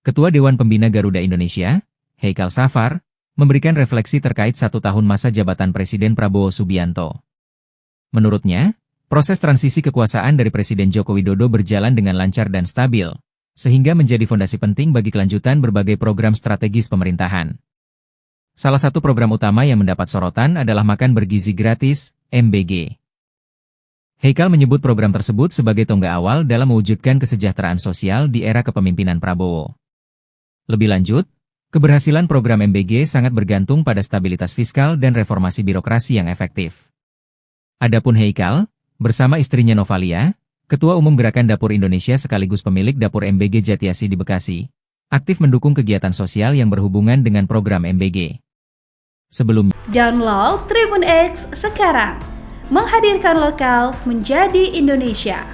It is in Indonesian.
Ketua Dewan Pembina Garuda Indonesia, Haikal Safar, memberikan refleksi terkait 1 tahun masa jabatan Presiden Prabowo Subianto. Menurutnya, proses transisi kekuasaan dari Presiden Joko Widodo berjalan dengan lancar dan stabil, sehingga menjadi fondasi penting bagi kelanjutan berbagai program strategis pemerintahan. Salah satu program utama yang mendapat sorotan adalah makan bergizi gratis, MBG. Haikal menyebut program tersebut sebagai tonggak awal dalam mewujudkan kesejahteraan sosial di era kepemimpinan Prabowo. Lebih lanjut, keberhasilan program MBG sangat bergantung pada stabilitas fiskal dan reformasi birokrasi yang efektif. Adapun Haikal, bersama istrinya Novalia, Ketua Umum Gerakan Dapur Indonesia sekaligus pemilik Dapur MBG Jatiasi di Bekasi, aktif mendukung kegiatan sosial yang berhubungan dengan program MBG. Download Tribun X sekarang, menghadirkan lokal menjadi Indonesia.